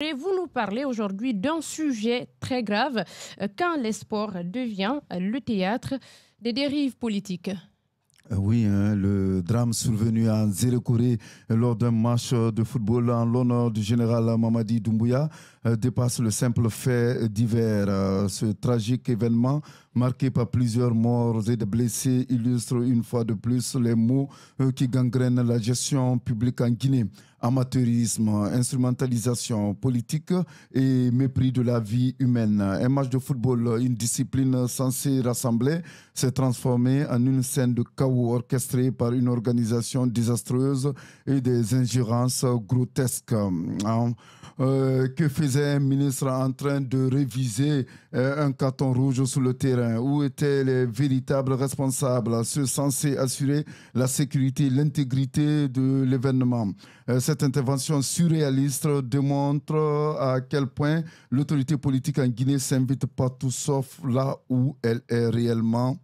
Et vous nous parlez aujourd'hui d'un sujet très grave, quand les sports devient le théâtre des dérives politiques. Oui, hein, le drame survenu à Zérekoré lors d'un match de football en l'honneur du général Mamadi Doumbouya dépasse le simple fait divers. Ce tragique événement, marqué par plusieurs morts et des blessés, illustre une fois de plus les maux qui gangrènent la gestion publique en Guinée. Amateurisme, instrumentalisation politique et mépris de la vie humaine. Un match de football, une discipline censée rassembler, s'est transformé en une scène de chaos orchestrée par une organisation désastreuse et des ingérences grotesques. Que faisait un ministre en train de réviser un carton rouge sur le terrain? Où étaient les véritables responsables, ceux censés assurer la sécurité et l'intégrité de l'événement? Cette intervention surréaliste démontre à quel point l'autorité politique en Guinée s'invite partout sauf là où elle est réellement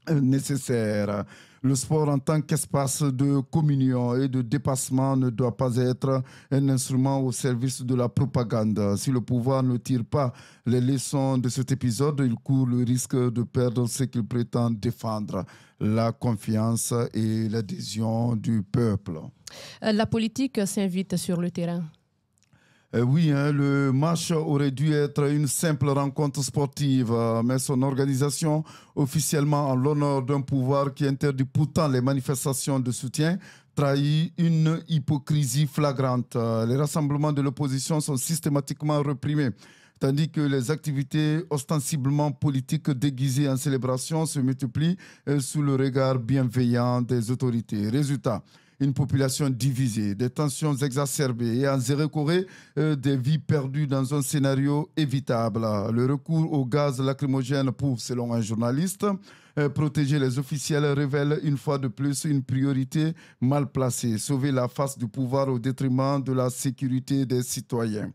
nécessaire. Le sport en tant qu'espace de communion et de dépassement ne doit pas être un instrument au service de la propagande. Si le pouvoir ne tire pas les leçons de cet épisode, il court le risque de perdre ce qu'il prétend défendre, la confiance et l'adhésion du peuple. La politique s'invite sur le terrain. Oui, hein, le match aurait dû être une simple rencontre sportive, mais son organisation, officiellement en l'honneur d'un pouvoir qui interdit pourtant les manifestations de soutien, trahit une hypocrisie flagrante. Les rassemblements de l'opposition sont systématiquement reprimés, tandis que les activités ostensiblement politiques déguisées en célébration se multiplient sous le regard bienveillant des autorités. Résultat, une population divisée, des tensions exacerbées et en Zérekoré, des vies perdues dans un scénario évitable. Le recours au gaz lacrymogène pour, selon un journaliste, protéger les officiels révèle une fois de plus une priorité mal placée, sauver la face du pouvoir au détriment de la sécurité des citoyens.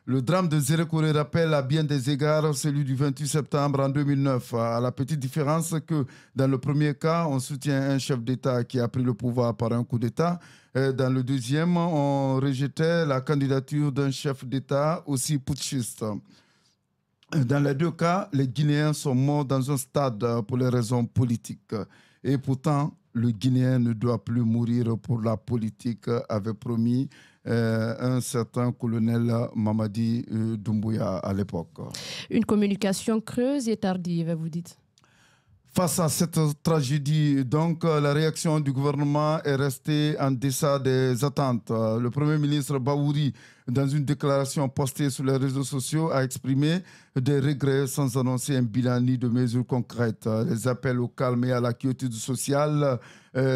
Le drame de Zérekoré rappelle à bien des égards celui du 28 septembre en 2009, à la petite différence que dans le premier cas, on soutient un chef d'État qui a pris le pouvoir par un coup d'État. Dans le deuxième, on rejetait la candidature d'un chef d'État aussi putschiste. Dans les deux cas, les Guinéens sont morts dans un stade pour les raisons politiques. Et pourtant, le Guinéen ne doit plus mourir pour la politique, avait promis un certain colonel Mamadi Doumbouya à l'époque. Une communication creuse et tardive, vous dites. Face à cette tragédie, donc, la réaction du gouvernement est restée en deçà des attentes. Le Premier ministre Baouri, dans une déclaration postée sur les réseaux sociaux, a exprimé des regrets sans annoncer un bilan ni de mesures concrètes. Les appels au calme et à la quiétude sociale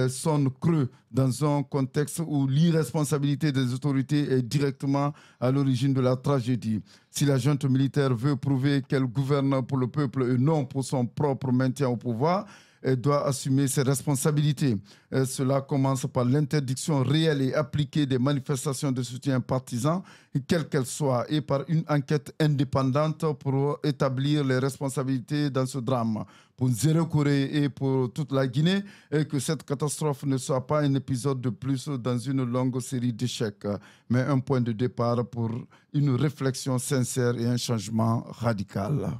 sonnent creux dans un contexte où l'irresponsabilité des autorités est directement à l'origine de la tragédie. Si la junte militaire veut prouver qu'elle gouverne pour le peuple et non pour son propre maintien au pouvoir, elle doit assumer ses responsabilités. Cela commence par l'interdiction réelle et appliquée des manifestations de soutien partisans, quelles qu'elles soient, et par une enquête indépendante pour établir les responsabilités dans ce drame. Pour Zérekoré et pour toute la Guinée, et que cette catastrophe ne soit pas un épisode de plus dans une longue série d'échecs, mais un point de départ pour une réflexion sincère et un changement radical.